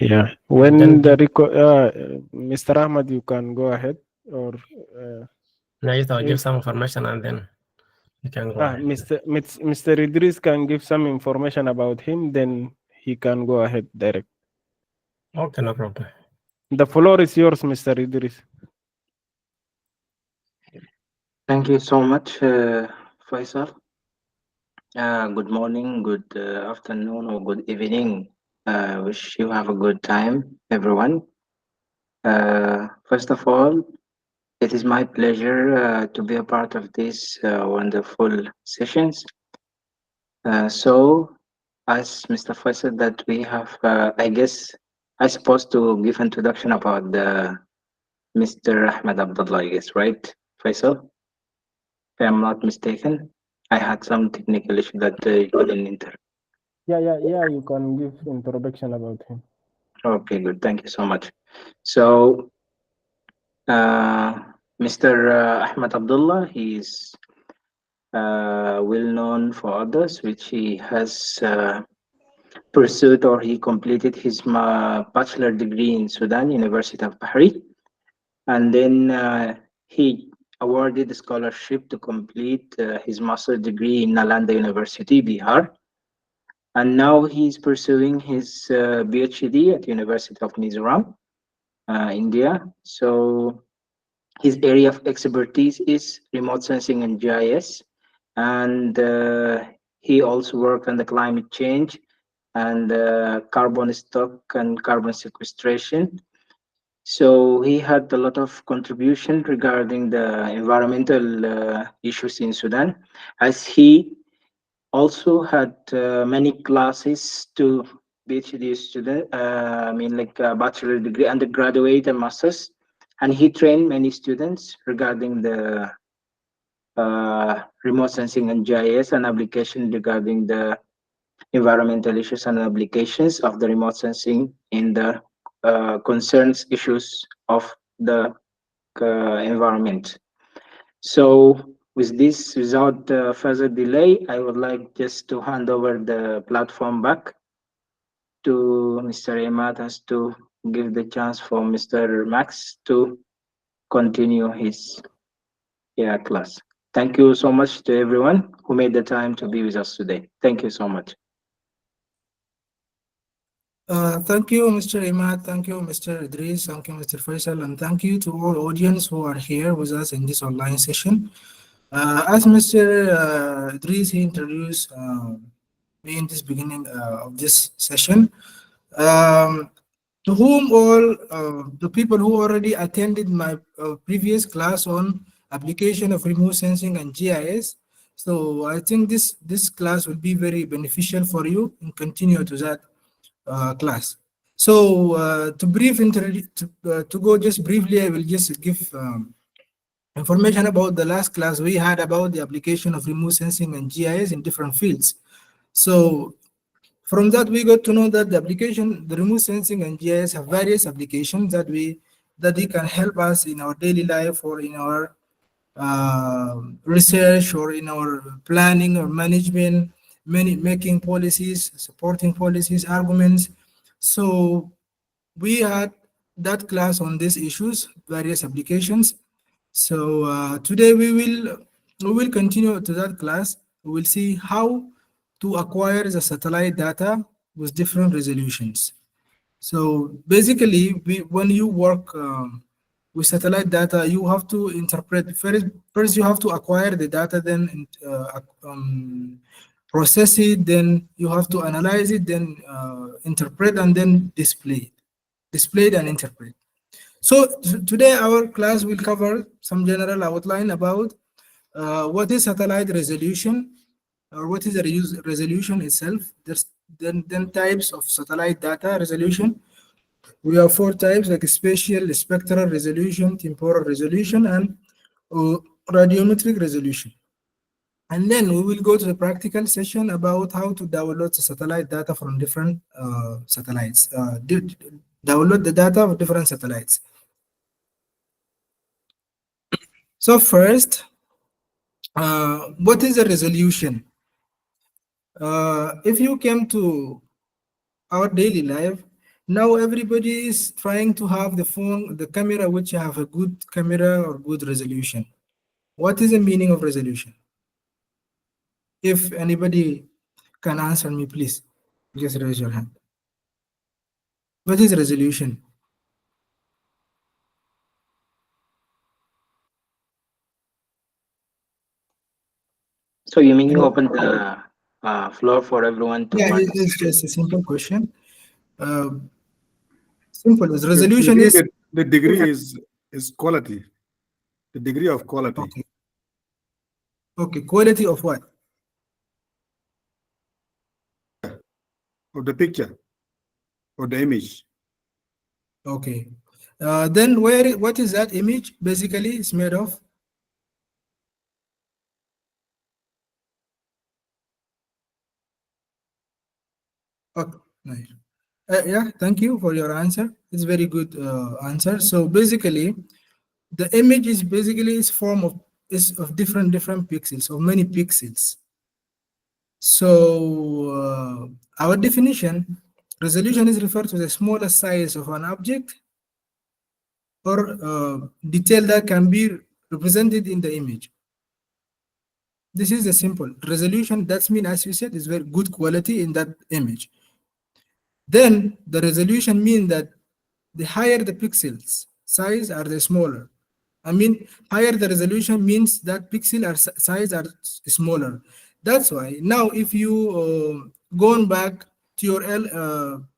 Yeah. Then When the Mr. Ahmad, you can go ahead, or uh, I'll give if some information and then you can go ahead. Mr. Idris can give some information about him, then he can go ahead direct. Okay, no problem. The floor is yours, Mr. Idris. Thank you so much, Faisal. Good morning, good afternoon, or good evening. Wish you have a good time, everyone. First of all, it is my pleasure to be a part of these wonderful sessions. So, as Mr. Faisal, that we have, I guess, I supposed to give introduction about the Mr. Ahmed Abdullah, I guess, right, Faisal? If I'm not mistaken, I had some technical issue that couldn't enter. Yeah. You can give introduction about him. Okay, good. Thank you so much. So, uh, Mr. Ahmed Abdullah, he is well known for others, which he has pursued or he completed his bachelor degree in Sudan, University of Bahrain, and then he awarded a scholarship to complete his master degree in Nalanda University, Bihar. And now he's pursuing his PhD at University of Mizoram, India. So his area of expertise is remote sensing and GIS, and he also worked on the climate change and carbon stock and carbon sequestration. So he had a lot of contribution regarding the environmental issues in Sudan, as he also had many classes to PhD student. I mean, like bachelor degree, undergraduate, and masters, and he trained many students regarding the remote sensing and GIS and application regarding the environmental issues and applications of the remote sensing in the concerns issues of the environment. So with this, without further delay, I would like just to hand over the platform back to Mr. Emad as to give the chance for Mr. Max to continue his class. Thank you so much to everyone who made the time to be with us today. Thank you so much. Thank you, Mr. Imad. Thank you, Mr. Idris. Thank you, Mr. Faisal. And thank you to all audience who are here with us in this online session. As Mr. Idris, he introduced me in this beginning of this session. Um, to whom all the people who already attended my previous class on application of remote sensing and GIS. So I think this class will be very beneficial for you and continue to that class. So to go just briefly, I will just give information about the last class we had about the application of remote sensing and GIS in different fields. So from that, we got to know that the remote sensing and GIS have various applications that they can help us in our daily life or in our research or in our planning or management, many making policies, supporting policies, arguments. So we had that class on these issues, various applications. So today we will continue to that class. We will see how to acquire the satellite data with different resolutions. So basically, when you work with satellite data, you have to interpret first. You have to acquire the data, then process it, then you have to analyze it, then interpret, and then display it and interpret. So today our class will cover some general outline about what is satellite resolution, or what is the resolution itself. There's then types of satellite data resolution. We have four types, like spatial, spectral resolution, temporal resolution, and uh, radiometric resolution. And then we will go to the practical session about how to download the satellite data from different satellites. Download the data of different satellites. So first, what is a resolution? If you came to our daily life, Now everybody is trying to have the camera which have a good camera or good resolution. What is the meaning of resolution? If anybody can answer me, please, just raise your hand. What is resolution? So you mean you No. open the floor for everyone to Yeah, participate? it's just a simple question. Simple. The The resolution degree- is the degree is quality. The degree of quality okay. Okay, quality of what? of the picture or the image. Okay. Then what is that image basically is made of? Okay, nice. Yeah, thank you for your answer. It's very good answer. So basically, the image is basically is form of different pixels, of many pixels. So our definition, resolution is referred to the smallest size of an object or detail that can be represented in the image. This is the simple resolution. That's mean, as you said, is very good quality in that image. Then the resolution means that the higher the pixels size are the smaller. I mean, higher the resolution means that pixel size are smaller. That's why now if you going back to your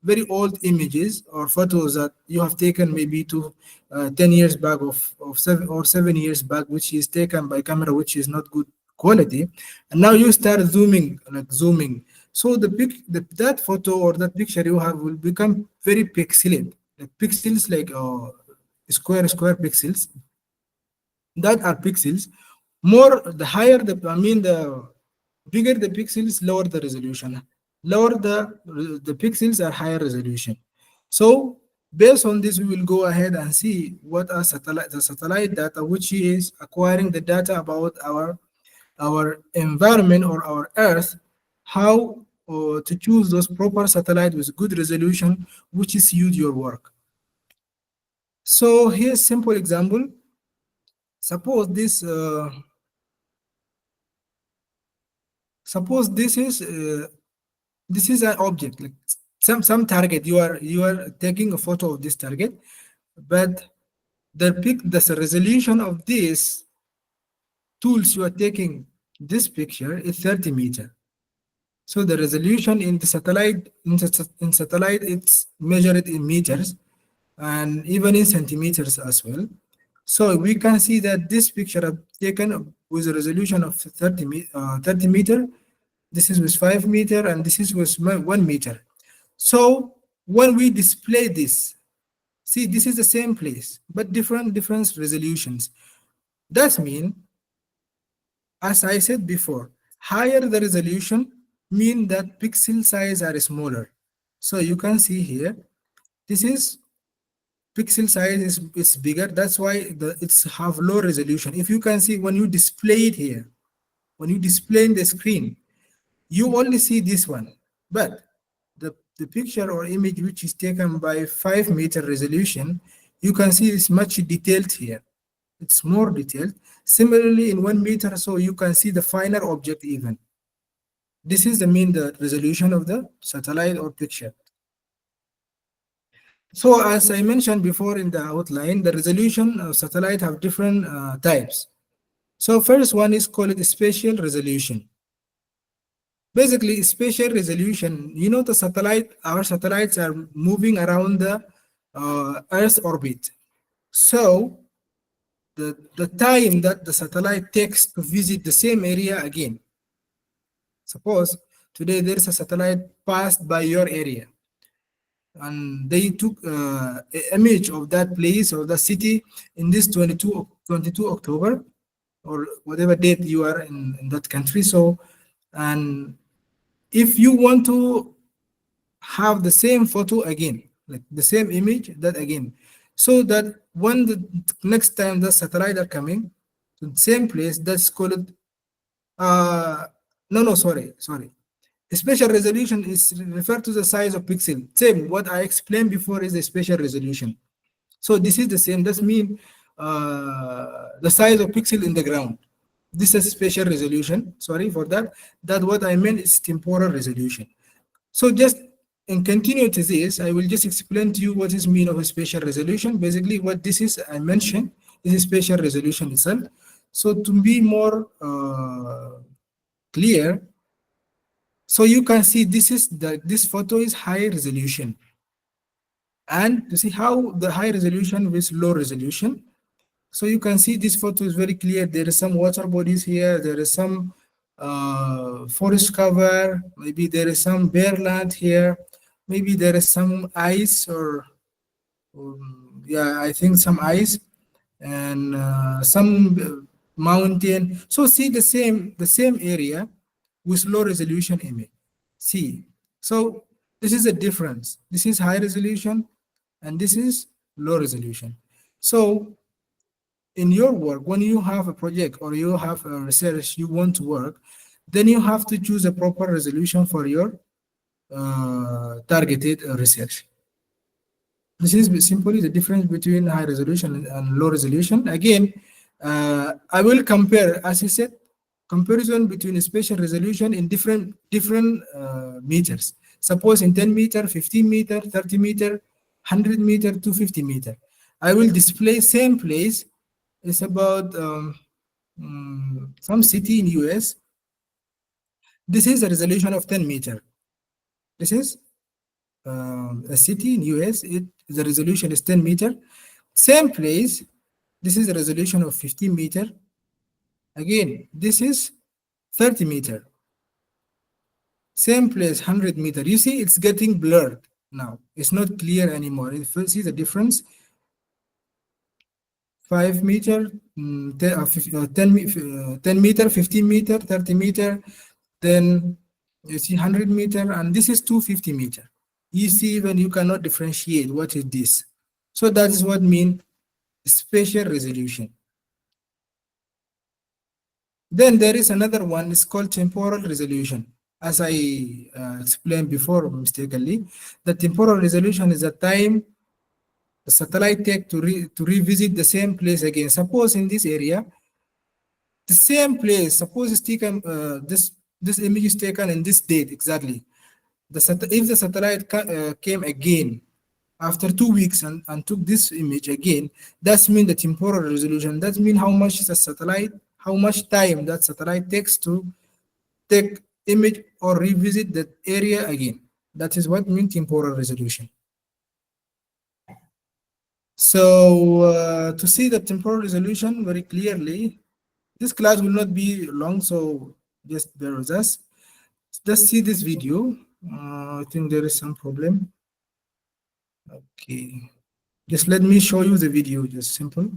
very old images or photos that you have taken maybe to 10 years back of 7 years back, which is taken by camera which is not good quality, and now you start zooming, so that photo or that picture you have will become very pixelated, like pixels, like square pixels that are pixels. More the higher the the bigger the pixels, lower the resolution. Lower the pixels are higher resolution. So based on this, we will go ahead and see what are the satellite data, which is acquiring the data about our environment or our Earth, how to choose those proper satellite with good resolution, which is suit your work. So here's simple example. Suppose this this is an object, like some target. You are taking a photo of this target, but the resolution of this tools you are taking this picture is 30 meters. So the resolution in the satellite it's measured in meters and even in centimeters as well. So we can see that this picture taken with a resolution of 30 meter. This is with 5 meter and this is with 1 meter. So when we display this, see, this is the same place but different resolutions. That means, as I said before, higher the resolution mean that pixel size are smaller. So you can see here, this is pixel size is bigger. That's why it's have low resolution. If you can see when you display it here, when you display in the screen, you only see this one, but the picture or image which is taken by 5 meter resolution, you can see it's much detailed here. It's more detailed. Similarly, in 1 meter, so you can see the finer object even. This is the resolution of the satellite or picture. So as I mentioned before in the outline, the resolution of satellite have different types. So first one is called spatial resolution. Basically, spatial resolution, our satellites are moving around the Earth's orbit. So the time that the satellite takes to visit the same area again. Suppose today there is a satellite passed by your area, and they took an image of that place or the city in this 22 October or whatever date you are in that country. So, and if you want to have the same photo again, like the same image, that again, so that when the next time the satellite are coming to the same place, that's called sorry. Spatial resolution is referred to the size of pixel. Same, what I explained before is the spatial resolution. So this is the same. That means the size of pixel in the ground. This is spatial resolution. Sorry for that. That what I meant is temporal resolution. So just in continue to this, I will just explain to you what is mean of a spatial resolution. Basically, what this is I mentioned is spatial resolution itself. So to be more clear, so you can see this photo is high resolution, and to see how the high resolution with low resolution. So you can see this photo is very clear. There is some water bodies here. There is some forest cover. Maybe there is some bare land here. Maybe there is some ice or yeah, I think some ice and some mountain. So see the same area with low resolution image. See, so this is a difference. This is high resolution and this is low resolution. So in your work, when you have a project or you have a research you want to work, then you have to choose a proper resolution for your targeted research. This is simply the difference between high resolution and low resolution. Again, I will compare, as I said, comparison between spatial resolution in different meters. Suppose in 10 meter, 15 meter, 30 meter, 100 meter, 250 meter. I will display same place. It's about some city in US. This is a resolution of 10 meter. This is a city in US. The resolution is 10 meter. Same place. This is a resolution of 15 meter. Again, this is 30 meter. Same place, 100 meter. You see, it's getting blurred now. It's not clear anymore. If you see the difference, 5 meter, 10 meter, 15 meter, 30 meter, then you see 100 meter, and this is 250 meter. You see, when you cannot differentiate what is this. So that is what mean spatial resolution. Then there is another one, it's called temporal resolution. As I explained before mistakenly, the temporal resolution is the time the satellite take to revisit the same place again. Suppose in this area, the same place, suppose it's taken, this image is taken in this date exactly. If the satellite came again after 2 weeks and took this image again, that's mean the temporal resolution. That means how much is the satellite, how much time that satellite takes to take image or revisit that area again. That is what means temporal resolution. So to see the temporal resolution very clearly, this class will not be long, so just bear with us. Just see this video. I think there is some problem. Okay, just let me show you the video, just simple.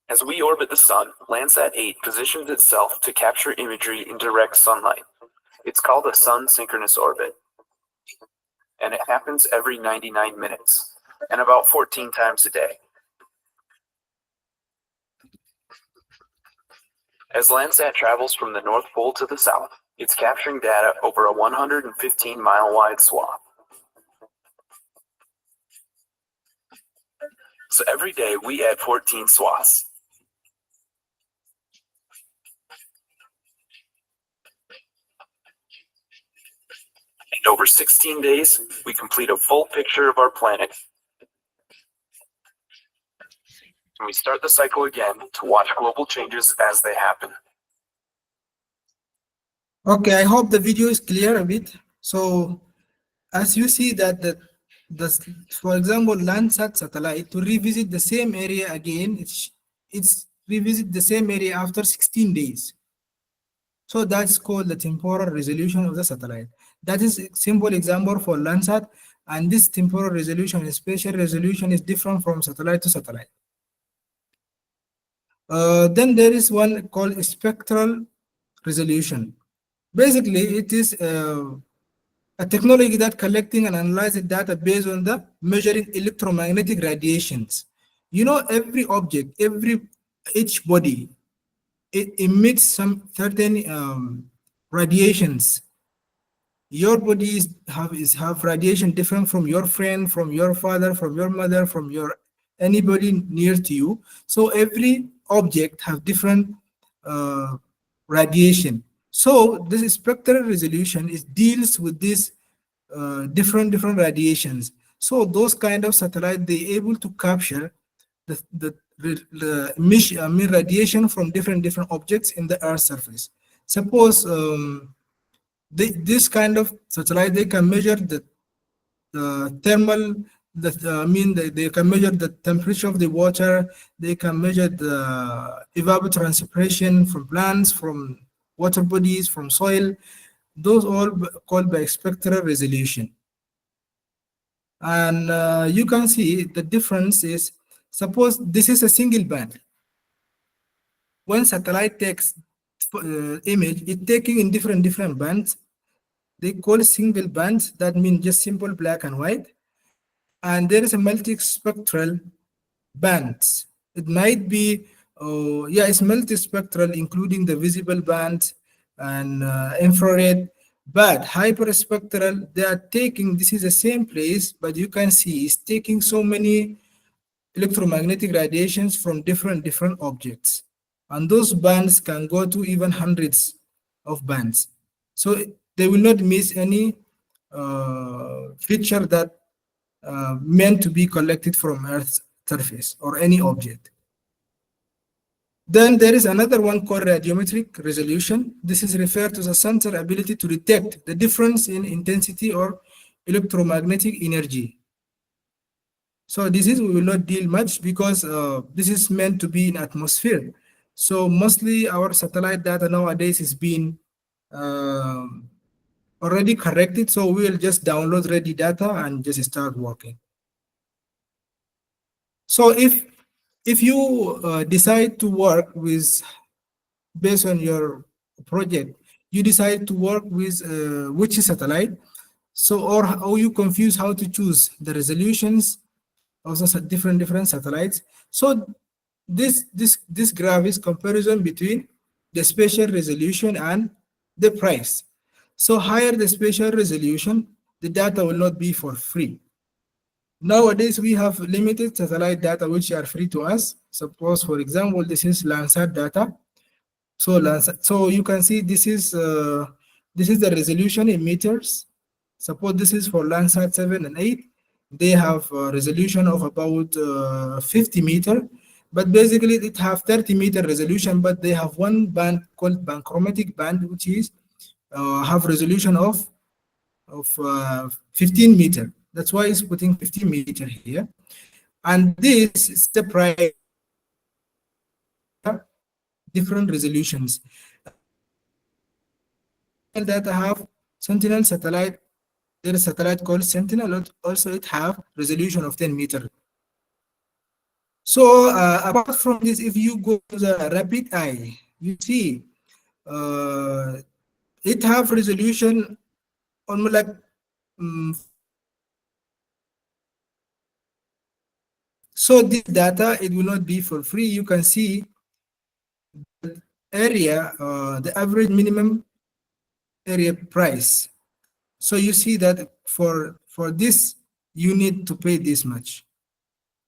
As we orbit the sun, Landsat 8 positions itself to capture imagery in direct sunlight. It's called a sun synchronous orbit. And it happens every 99 minutes, and about 14 times a day. As Landsat travels from the North Pole to the South, it's capturing data over a 115-mile wide swath. So every day we add 14 swaths. And over 16 days, we complete a full picture of our planet. And we start the cycle again to watch global changes as they happen. Okay, I hope the video is clear a bit. So as you see that for example, Landsat satellite to revisit the same area again, it's revisit the same area after 16 days. So that's called the temporal resolution of the satellite. That is a simple example for Landsat, and this temporal resolution and spatial resolution is different from satellite to satellite. Then there is one called spectral resolution. Basically, it is a technology that collecting and analyzing data based on the measuring electromagnetic radiations. You know, every object, each body, it emits some certain radiations. Your body have radiation different from your friend, from your father, from your mother, from your anybody near to you. So every object have different radiation. So this spectral resolution deals with these different radiations. So those kind of satellite, they able to capture the radiation from different objects in the Earth's surface. Suppose this kind of satellite, they can measure the thermal, they can measure the temperature of the water, they can measure the evapotranspiration from plants, from water bodies, from soil. Those all called by spectral resolution. And you can see the difference is, suppose this is a single band. When satellite takes image, it's taking in different bands. They call single bands, that means just simple black and white. And there is a multispectral bands. It might be, it's multispectral, including the visible band and infrared. But hyperspectral, they are taking, this is the same place, but you can see it's taking so many electromagnetic radiations from different objects. And those bands can go to even hundreds of bands. So they will not miss any feature that meant to be collected from Earth's surface or any object. Then there is another one called radiometric resolution. This is referred to the sensor ability to detect the difference in intensity or electromagnetic energy. So this is, we will not deal much because this is meant to be in atmosphere. So mostly our satellite data nowadays is being already corrected. So we will just download ready data and just start working. So if you decide to work with, based on your project, you decide to work with which satellite, so or you confuse how to choose the resolutions of the different satellites. So this graph is comparison between the spatial resolution and the price. So higher the spatial resolution, the data will not be for free. Nowadays, we have limited satellite data which are free to us. Suppose, for example, this is Landsat data. So so you can see this is the resolution in meters. Suppose this is for Landsat 7 and 8. They have a resolution of about 50 meter, but basically it have 30 meter resolution, but they have one band called panchromatic band, which is have resolution of 15 meter. That's why it's putting 15 meter here. And this is the price, different resolutions. That have Sentinel satellite, there is a satellite called Sentinel, also it have resolution of 10 meter. So apart from this, if you go to the rapid eye, you see it have resolution almost like so this data, it will not be for free. You can see the area, the average minimum area price. So you see that for this, you need to pay this much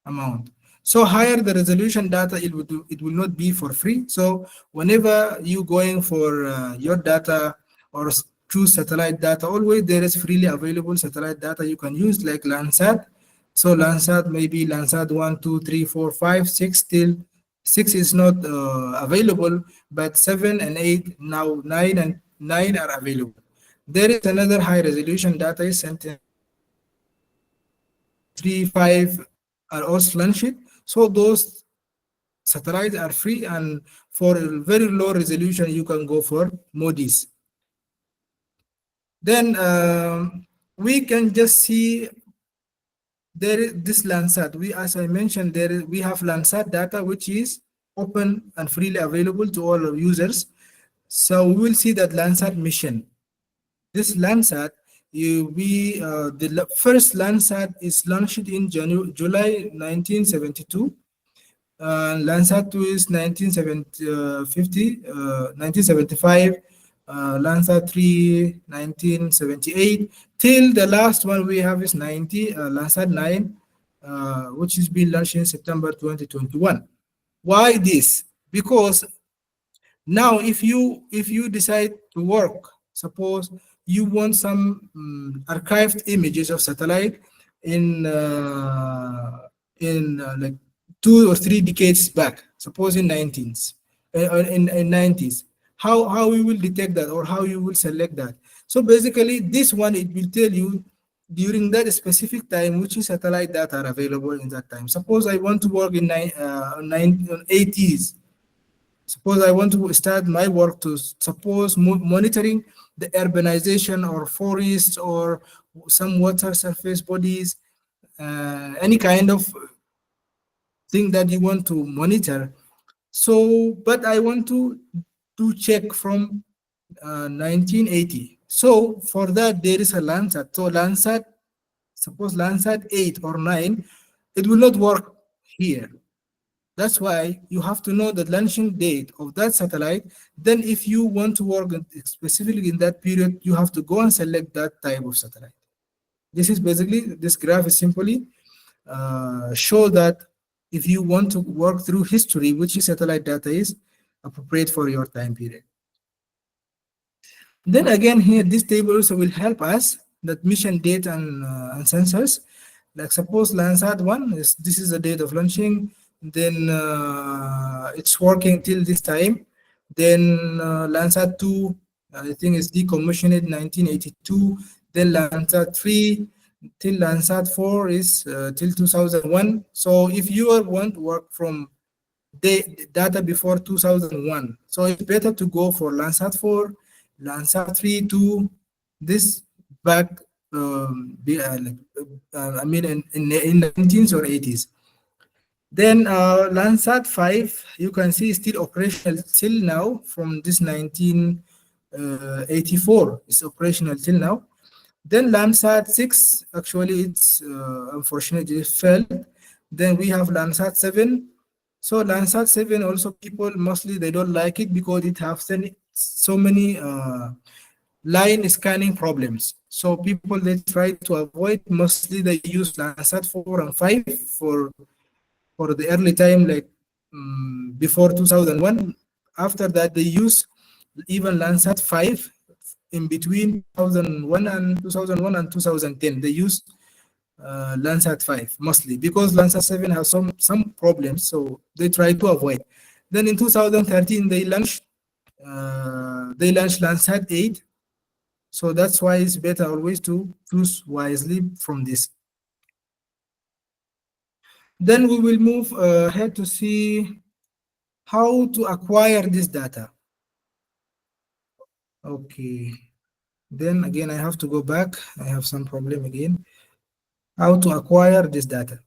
amount. So higher the resolution data, it will not be for free. So whenever you going for your data or choose satellite data, always there is freely available satellite data you can use, like Landsat. So Landsat, maybe Landsat 1, 2, 3, 4, 5, 6, till 6 is not available, but 7 and 8, now 9 and 9 are available. There is another high resolution data is Sentinel 3, 5 are also launched. So those satellites are free, and for a very low resolution, you can go for MODIS. Then we can just see there is this Landsat. As I mentioned, we have Landsat data which is open and freely available to all our users. So we will see that Landsat mission. This Landsat, the first Landsat is launched in July 1972. Landsat 2 is 1975. Landsat 3, 1978. Till the last one we have is Landsat 9, which is being launched in September 2021. Why this? Because now if you decide to work, suppose you want some archived images of satellite in like 2 or 3 decades back, suppose in 90s, how we will detect that, or how you will select that. So basically this one, it will tell you during that specific time which satellite data are available in that time. Suppose I want to work in 80s. Suppose I want to start my work to monitoring the urbanization or forests or some water surface bodies, any kind of thing that you want to monitor. So, but I want to check from 1980. So for that there is a Landsat. So Landsat, suppose Landsat 8 or 9, it will not work here. That's why you have to know the launching date of that satellite. Then if you want to work specifically in that period, you have to go and select that type of satellite. This is basically, this graph is simply show that if you want to work through history, which satellite data is appropriate for your time period. Then again here, this table also will help us that mission date and sensors. Like suppose Landsat 1, this is the date of launching. Then it's working till this time. Then Landsat 2, I think is decommissioned in 1982. Then Landsat 3 till Landsat 4 is till 2001. So if you want to work from data before 2001, so it's better to go for Landsat 4, Landsat 3 to this back, I mean in 19s or 80s. Then Landsat 5, you can see is still operational till now from this 1984. It's operational till now. Then Landsat 6, actually it's unfortunately failed. Then we have Landsat 7. So Landsat 7 also, people mostly they don't like it because it has so many line scanning problems. So people, they try to avoid, mostly they use Landsat 4 and 5 for the early time, like before 2001. After that, they use even Landsat 5 in between 2001 and 2010. They use Landsat 5 mostly because Landsat 7 has some problems, so they try to avoid. Then in 2013, they launched Landsat 8. So that's why it's better always to choose wisely from this. Then we will move ahead to see how to acquire this data. Okay. Then again, I have to go back. I have some problem again. How to acquire this data.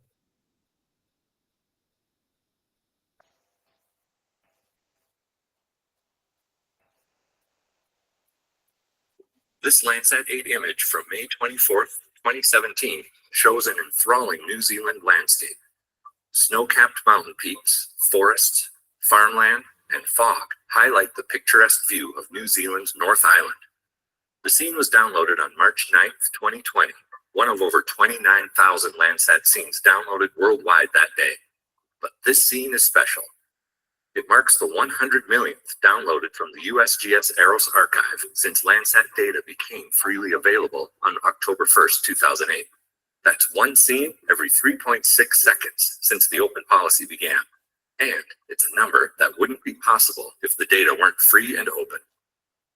This Landsat 8 image from May 24th, 2017 shows an enthralling New Zealand landscape. Snow-capped mountain peaks, forests, farmland, and fog highlight the picturesque view of New Zealand's North Island. The scene was downloaded on March 9th, 2020, one of over 29,000 Landsat scenes downloaded worldwide that day. But this scene is special. It marks the 100 millionth downloaded from the USGS AROS archive since Landsat data became freely available on October 1st, 2008. That's one scene every 3.6 seconds since the open policy began. And it's a number that wouldn't be possible if the data weren't free and open.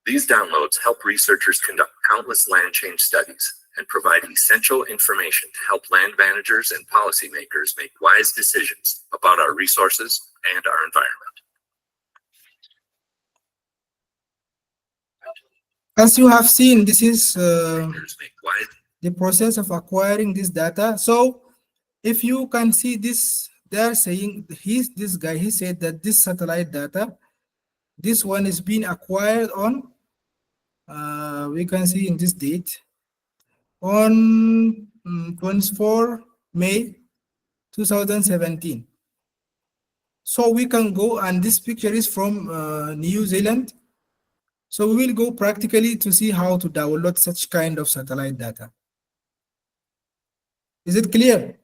These downloads help researchers conduct countless land change studies and provide essential information to help land managers and policymakers make wise decisions about our resources and our environment. As you have seen, this is the process of acquiring this data. So if you can see this, they're saying this guy, he said that this satellite data, this one is being acquired on, we can see in this date, on 24 May 2017. So we can go, and this picture is from New Zealand. So we will go practically to see how to download such kind of satellite data. Is it clear?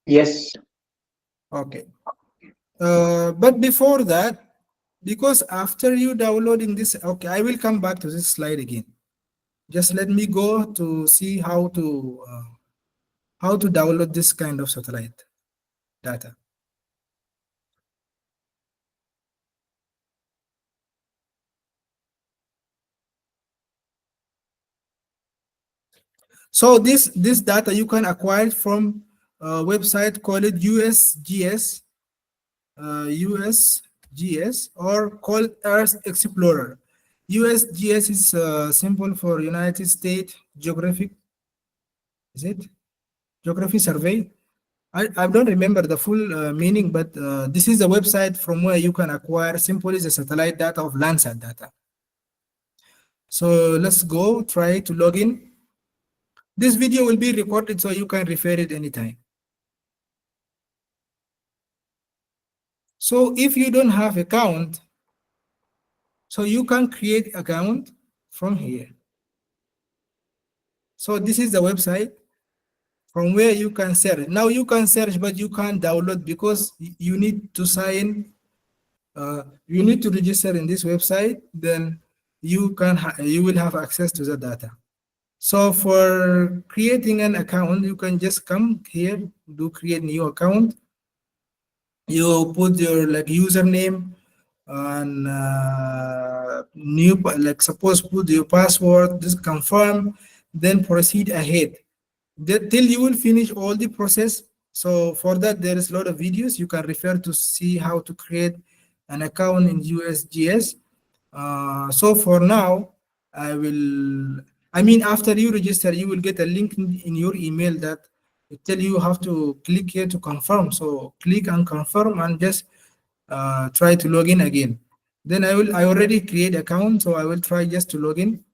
Yes. Okay. But before that, because after you downloading this, okay, I will come back to this slide again. Just let me go to see how to download this kind of satellite data. So this data you can acquire from a website called USGS, USGS, or called Earth Explorer. USGS is simple for United States Geographic. Is it Geography Survey? I don't remember the full meaning, but this is a website from where you can acquire simply the satellite data of Landsat data. So let's go try to log in. This video will be recorded so you can refer it anytime. So if you don't have account, so you can create account from here. So this is the website from where you can search. Now you can search, but you can't download because you need to sign. You need to register in this website. Then you will have access to the data. So for creating an account, you can just come here, do create new account. You put your username and suppose put your password, just confirm, then proceed ahead. Till you will finish all the process. So for that, there is a lot of videos you can refer to see how to create an account in USGS. So for now, after you register, you will get a link in your email that will tell you have to click here to confirm. So click and confirm and just try to log in again. Then I already create account, so I will try just to log in.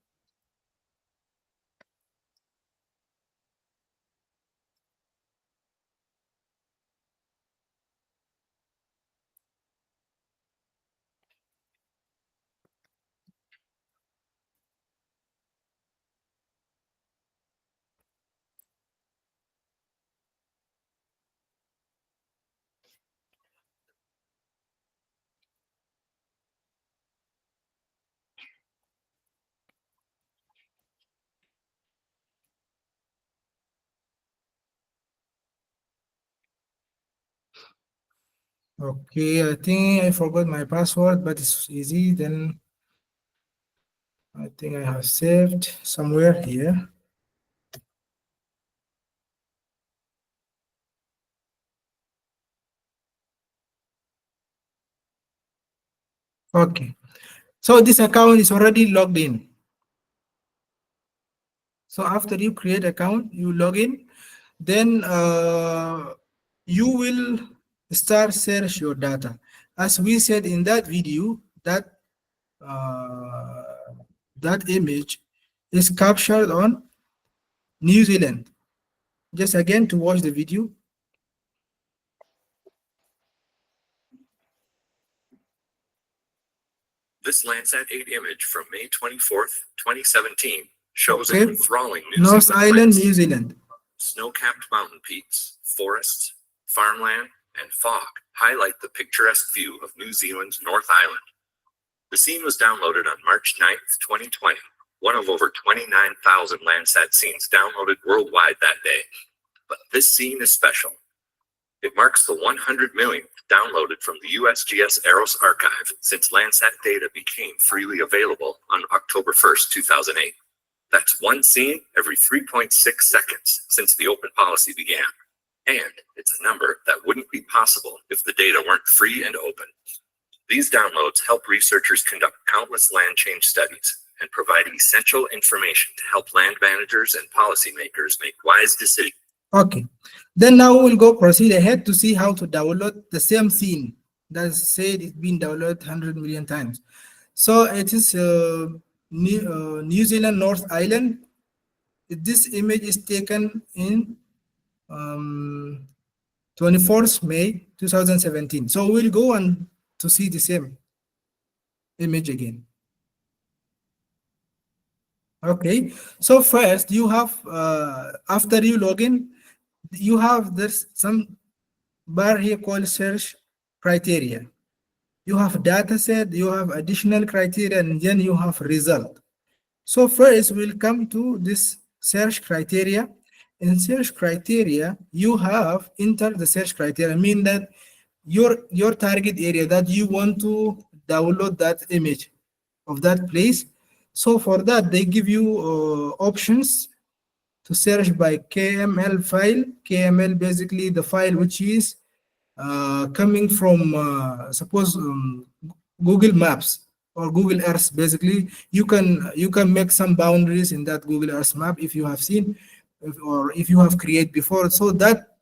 Okay, I think I forgot my password, but it's easy. Then I think I have saved somewhere here. Okay, so this account is already logged in. So after you create account, you log in, then you will start search your data. As we said in that video, that image is captured on New Zealand. Just again to watch the video. This Landsat 8 image from May 24th, 2017 shows Okay. an enthralling New North Zealand Island, landscape. New Zealand. Snow-capped mountain peaks, forests, farmland, and fog highlight the picturesque view of New Zealand's North Island. The scene was downloaded on March 9th, 2020, one of over 29,000 Landsat scenes downloaded worldwide that day. But this scene is special. It marks the 100 millionth downloaded from the USGS Eros archive since Landsat data became freely available on October 1st, 2008. That's one scene every 3.6 seconds since the open policy began. And it's a number that wouldn't be possible if the data weren't free and open. These downloads help researchers conduct countless land change studies and provide essential information to help land managers and policymakers make wise decisions. Okay, then now we'll go proceed ahead to see how to download the same scene that said it's been downloaded 100 million times. So it is New Zealand North Island. This image is taken in 24th May 2017. So we'll go on to see the same image again. Okay, so first you have after you log in, you have this some bar here called search criteria. You have data set, you have additional criteria, and then you have result. So first we'll come to this search criteria. In search criteria, you have entered the search criteria, mean that your target area that you want to download that image of that place. So for that, they give you options to search by KML file. KML basically the file which is coming from suppose Google Maps or Google Earth. Basically, you can make some boundaries in that Google Earth map if you have seen or if you have created before. So that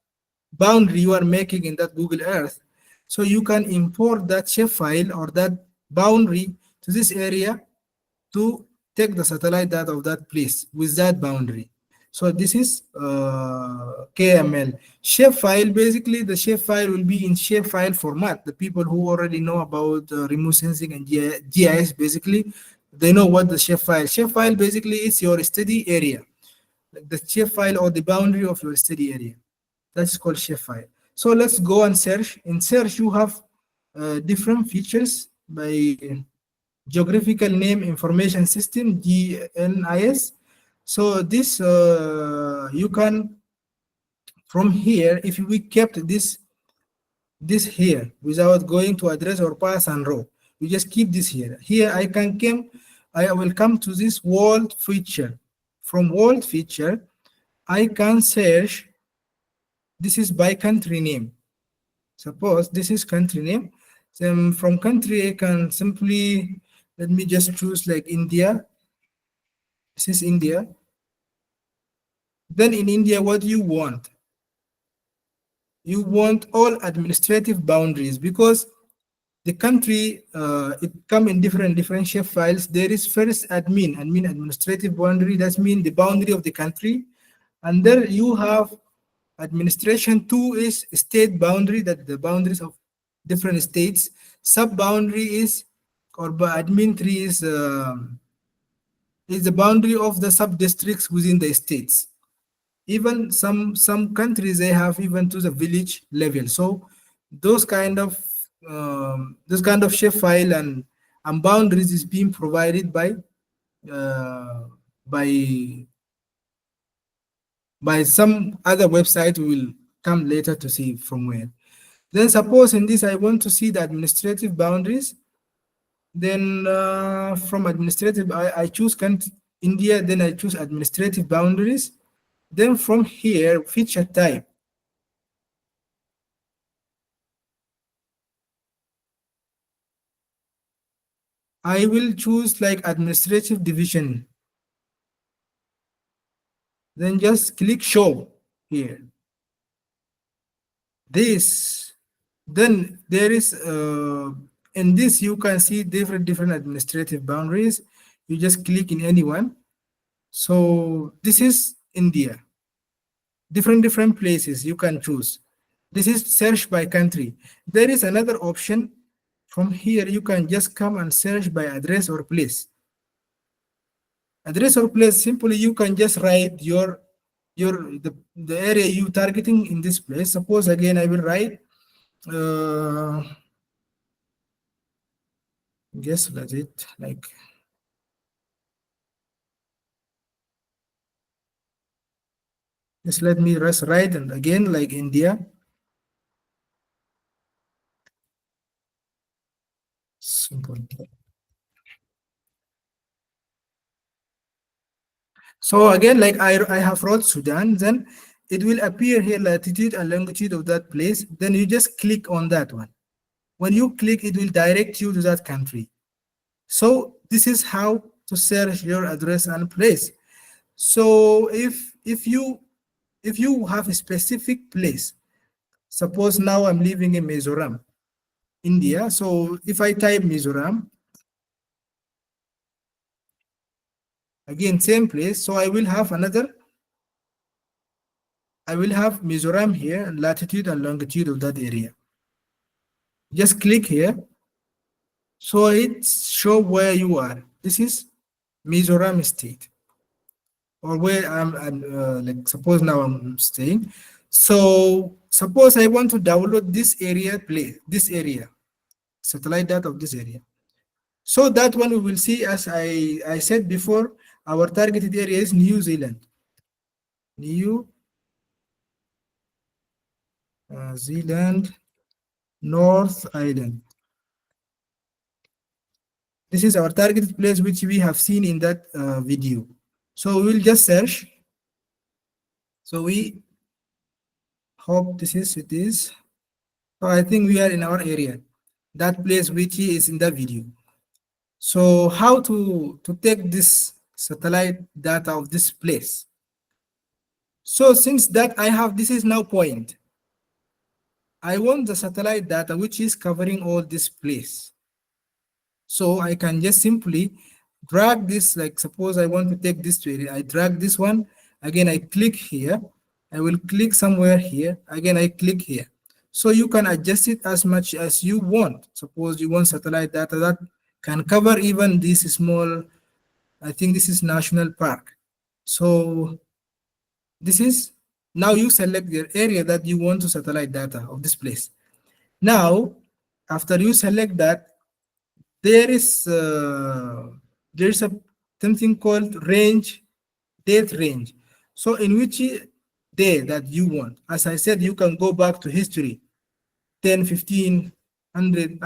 boundary you are making in that Google Earth, so you can import that shape file or that boundary to this area to take the satellite data of that place with that boundary. So this is KML. Shapefile, basically the shapefile will be in shapefile format. The people who already know about remote sensing and GIS, basically, they know what the shapefile. Shapefile basically is your study area, like the shapefile or the boundary of your study area. That's called shapefile. So let's go and search. In search, you have different features by Geographical Name Information System, GNIS. So this you can from here, if we kept this here without going to address or pass and row, you just keep this here. Here I will come to this world feature. From world feature, I can search. This is by country name. Suppose this is country name. Then from country, I can simply, let me just choose like India. This is India. Then in India, what do you want? You want all administrative boundaries, because the country, it come in different shape files. There is first admin administrative boundary. That means the boundary of the country. And there you have administration. 2 is state boundary, that the boundaries of different states. Sub boundary is, or admin 3 is the boundary of the sub districts within the states. Even some countries, they have even to the village level. So those kind of shape file and boundaries is being provided by some other website. We will come later to see from where. Then suppose in this I want to see the administrative boundaries. Then from administrative, I choose India. Then I choose administrative boundaries. Then from here, feature type. I will choose like administrative division. Then just click show here. Then there is in this you can see different administrative boundaries. You just click in any one. So this is India. Different places you can choose. This is search by country. There is another option. From here you can just come and search by address or place. Address or place, simply you can just write the area you targeting in this place. Suppose again I will write guess let it like just let me just write, and again like India. Simple. So again, like I have wrote Sudan. Then it will appear here latitude and longitude of that place. Then you just click on that one. When you click, it will direct you to that country. So this is how to search your address and place. So if you have a specific place, suppose now I'm living in Mizoram, India. So if I type Mizoram, again same place, so I will have Mizoram here, latitude and longitude of that area. Just click here, so it show where you are. This is Mizoram state, or where I'm like suppose now I'm staying. So suppose I want to download this area, satellite data of this area. So that one we will see, as I said before, our targeted area is New Zealand. New Zealand, North Island. This is our targeted place, which we have seen in that video. So we will just search. So we hope it is. So I think we are in our area, that place which is in the video. So how to take this satellite data of this place? So since that I have, this is now point. I want the satellite data which is covering all this place. So I can just simply drag this, like suppose I want to take this to area. I drag this one, again I click here, I will click somewhere here, again I click here. So you can adjust it as much as you want. Suppose you want satellite data that can cover even this small, I think this is national park. So this is, now you select the area that you want to satellite data of this place. Now, after you select that, there is something called range, date range. So in which day that you want. As I said, you can go back to history, 10, 15, 100,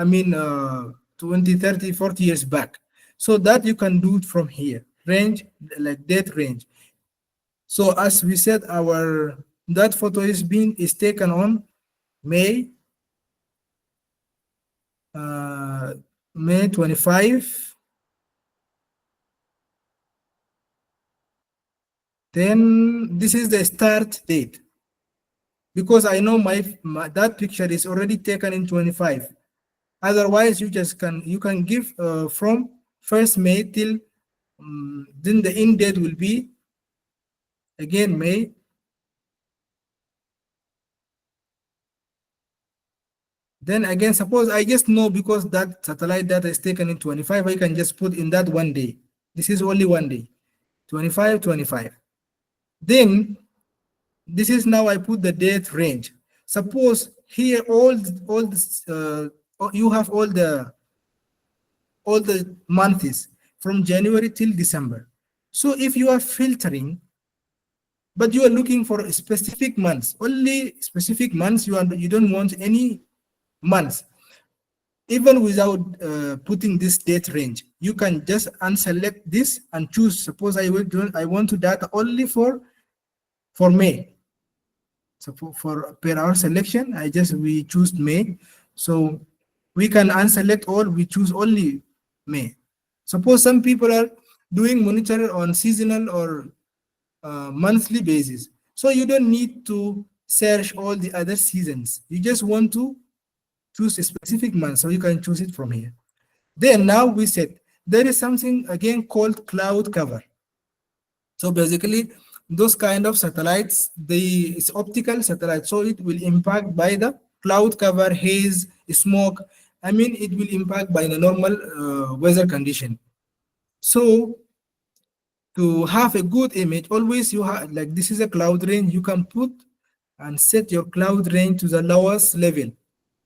20, 30, 40 years back. So that you can do it from here, range, like date range. So as we said, that photo is taken on May 25. Then this is the start date, because I know that picture is already taken in 25. Otherwise, you can give from 1st May till then the end date will be again May. Then again, suppose I just know because that satellite data is taken in 25, I can just put in that one day. This is only one day, 25, 25. Then this is now I put the date range. Suppose here you have all the months from January till December. So if you are filtering, but you are looking for specific months, only specific months, you don't want any months, even without putting this date range, you can just unselect this and choose. Suppose I want to data only for May. So for per our selection, we choose May. So we can unselect all, we choose only May. Suppose some people are doing monitor on seasonal or monthly basis. So you don't need to search all the other seasons. You just want to choose a specific month, so you can choose it from here. Then now we said there is something again called cloud cover. So basically those kind of satellites, it's optical satellite, so it will impact by the cloud cover, haze, smoke. It will impact by the normal weather condition. So to have a good image, always you have, like this is a cloud range, you can put and set your cloud range to the lowest level.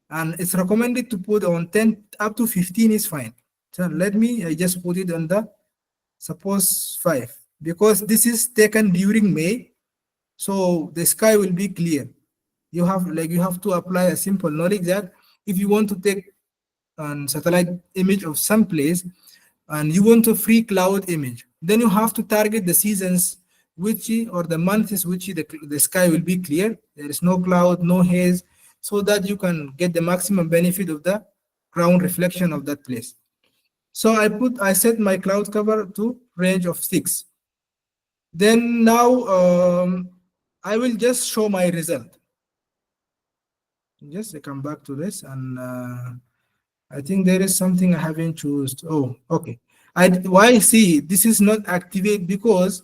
And it's recommended to put on 10 up to 15 is fine. So I just put it on suppose 5, because this is taken during May. So the sky will be clear. You have to apply a simple knowledge that if you want to take a satellite image of some place and you want a free cloud image, then you have to target the seasons which or the months which the sky will be clear. There is no cloud, no haze, so that you can get the maximum benefit of the ground reflection of that place. So I set my cloud cover to range of 6. Then now I will just show my result. Just I come back to this, and I think there is something I haven't chosen. Oh, okay. Why see this is not activate? Because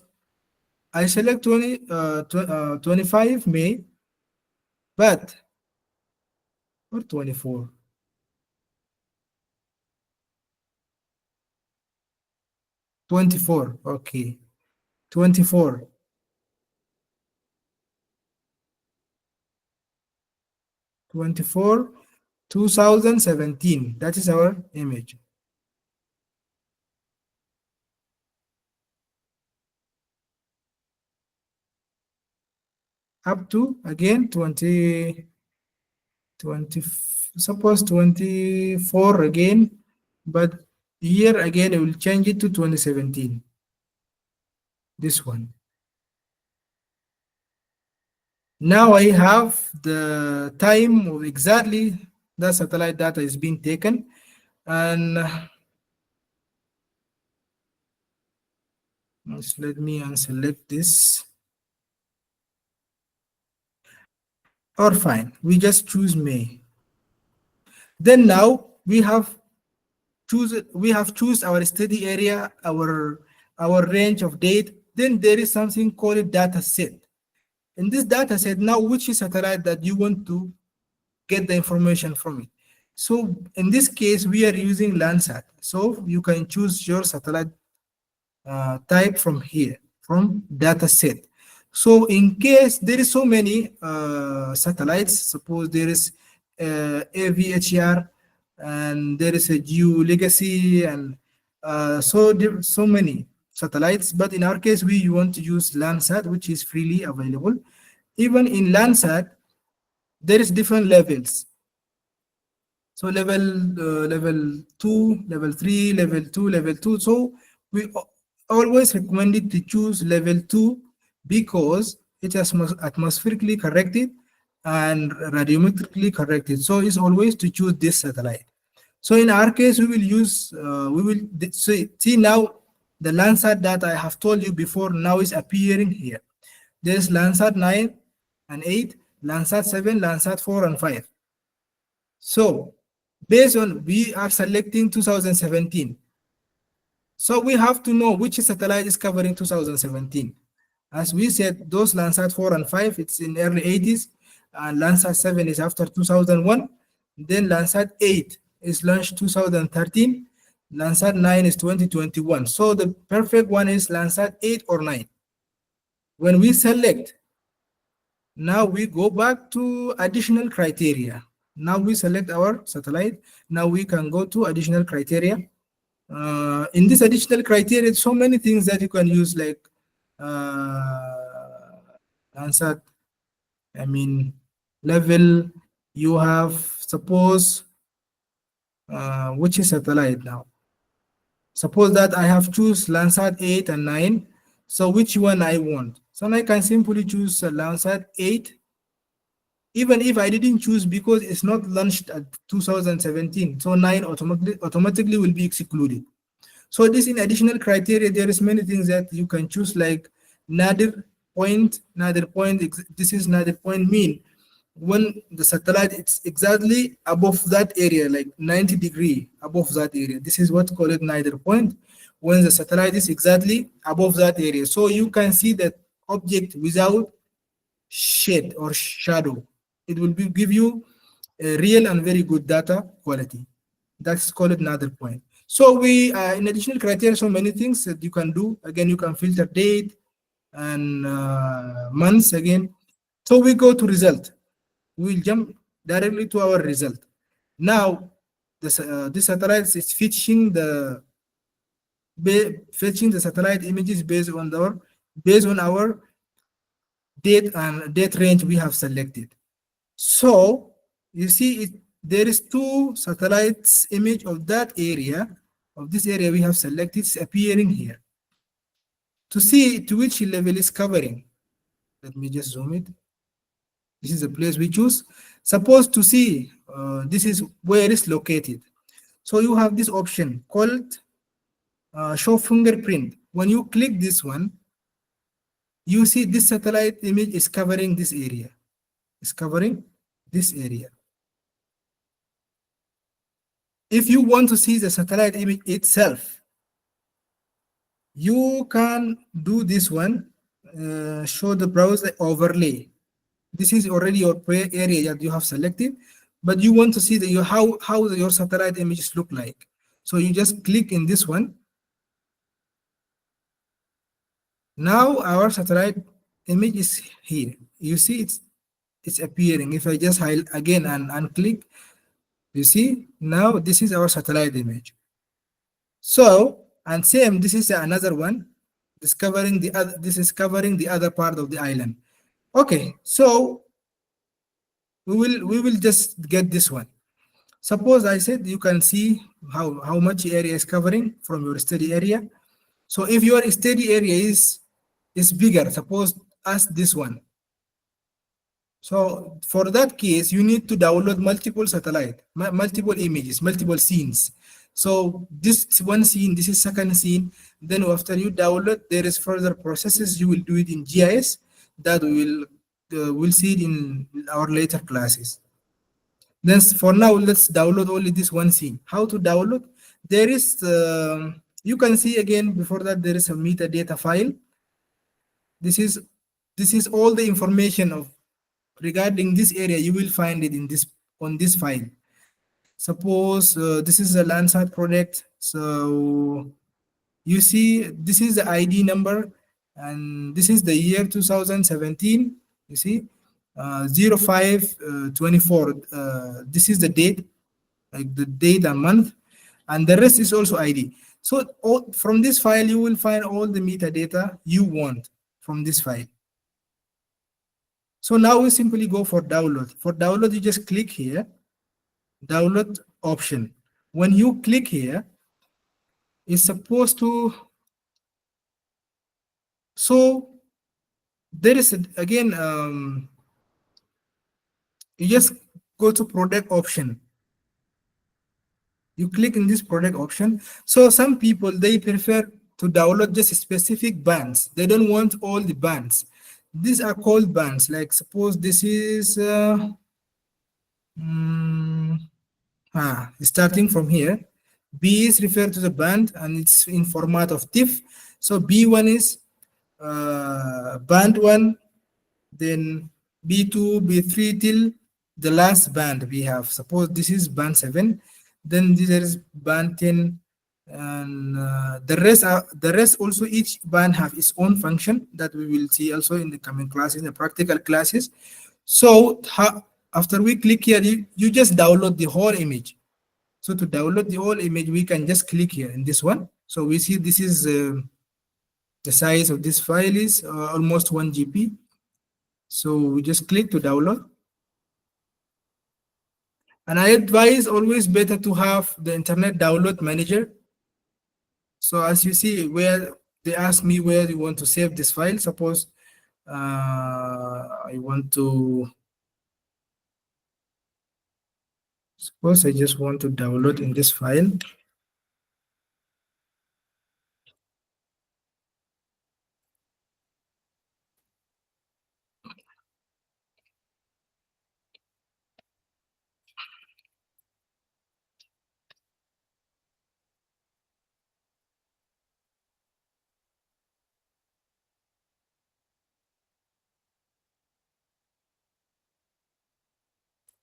I select 25 May, but or 24. Okay. 24. (24) 2017. That is our image. Up to again 20, suppose 24 again, but here again I will change it to 2017. This one. Now I have the time of exactly the satellite data is being taken, and let me unselect this. Or fine, we just choose May. Then now we have choose our study area, our range of date. Then there is something called data set. In this data set, now which is satellite that you want to get the information from it. So in this case, we are using Landsat. So you can choose your satellite type from here, from data set. So in case there is so many satellites, suppose there is AVHR, and there is a Geo Legacy, and so many satellites. But in our case, we want to use Landsat, which is freely available. Even in Landsat, there is different levels. So level 2, level 3, level 2, level 2. So we always recommended to choose level 2 because it is atmospherically corrected and radiometrically corrected. So it's always to choose this satellite. So in our case, we will use, see now the Landsat that I have told you before now is appearing here. There's Landsat 9 and 8, Landsat 7, Landsat 4 and 5. So based on, we are selecting 2017. So we have to know which satellite is covering 2017. As we said, those Landsat 4 and 5, it's in early 80s, and Landsat 7 is after 2001. Then Landsat 8 is launched 2013. Landsat 9 is 2021. So the perfect one is Landsat 8 or 9. When we select, now we go back to additional criteria. Now we select our satellite. Now we can go to additional criteria. In this additional criteria, so many things that you can use, like Landsat, I mean, level, you have, suppose, which is satellite now? Suppose that I have choose Landsat 8 and 9. So which one I want? So I can simply choose Landsat 8. Even if I didn't choose because it's not launched at 2017, so 9 automatically will be excluded. So this in additional criteria, there is many things that you can choose, like nadir point. This is nadir point mean when the satellite is exactly above that area, like 90 degrees above that area. This is what called nadir point, when the satellite is exactly above that area. So you can see that object without shade or shadow. It will give you a real and very good data quality. That's called nadir point. So we, in additional criteria, so many things that you can do. Again, you can filter date and months again. So we go to result. We'll jump directly to our result. Now, this satellite is fetching the satellite images based on our date and date range we have selected. So you see, there is 2 satellites image of that area, of this area we have selected, is appearing here. to see to which level is covering. Let me just zoom it. This is the place we choose. Suppose to see this is where it's located. So you have this option called show fingerprint. When you click this one, you see this satellite image is covering this area. It's covering this area. If you want to see the satellite image itself, you can do this one, show the browser overlay. This is already your area that you have selected, but you want to see the, how your satellite images look like. So you just click in this one. Now our satellite image is here. You see it's appearing. If I just highlight again and unclick, you see now this is our satellite image. So, and same, this is another one discovering the other, this is covering the other part of the island. Okay, so we will just get this one. Suppose I said you can see how much area is covering from your study area. So if your study area is bigger, suppose as this one. So for that case, you need to download multiple satellite, multiple images, multiple scenes. So this one scene, this is second scene. Then after you download, there is further processes. You will do it in GIS that we'll see it in our later classes. Then for now, let's download only this one scene. How to download? There is, you can see again before that there is a metadata file. This is all the information of regarding this area. You will find it in on this file. Suppose this is a Landsat project. So you see this is the ID number and this is the year 2017. You see 0524. This is the date, like the date and month, and the rest is also ID. So from this file you will find all the metadata you want from this file. So now we simply go for download. For download, you just click here, download option. When you click here, it's supposed to, so there is again, you just go to product option. You click in this product option. So some people, they prefer to download just specific bands. They don't want all the bands. These are called bands. Like suppose this is starting from here. B is referred to the band and it's in format of TIFF. So B1 is band 1, then B2, B3 till the last band we have. Suppose this is band 7, then there is band 10, and the rest also, each band have its own function that we will see also in the coming classes, the practical classes. So after we click here, you just download the whole image. So to download the whole image, we can just click here in this one. So we see this is the size of this file is almost 1 GB. So we just click to download. And I advise always better to have the Internet Download Manager. So as you see, where they ask me where you want to save this file. Suppose I want to, suppose I just want to download in this file.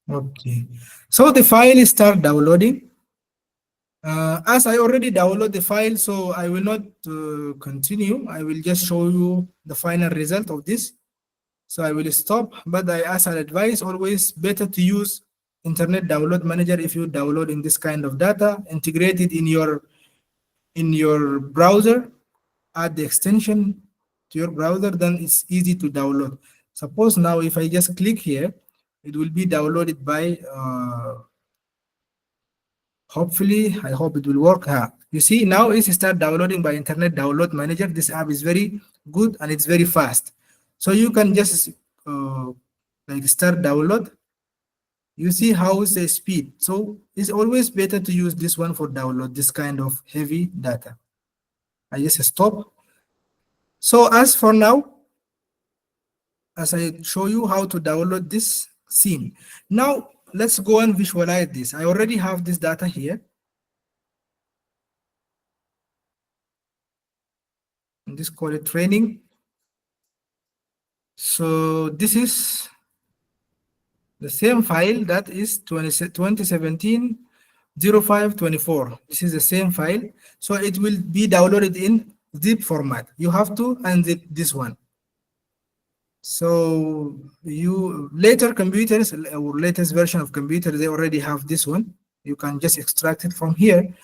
Okay, so the file is start downloading. As I already downloaded the file, so I will not continue. I will just show you the final result of this. So I will stop, but as I advise, always better to use Internet Download Manager if you're downloading this kind of data, integrate it in your browser, add the extension to your browser, then it's easy to download. Suppose now if I just click here, it will be downloaded by Hopefully, I hope it will work. You see, now it's start downloading by Internet Download Manager. This app is very good and it's very fast. So you can just like start download. You see how is the speed. So it's always better to use this one for download this kind of heavy data. I just stop. So as for now, as I show you how to download this scene. Now let's go and visualize this. I already have this data here. And this call it training. So this is the same file that is 2017 0524. This is the same file. So it will be downloaded in zip format. You have to unzip this one. So you later computers or latest version of computer, they already have this one. You can just extract it from here.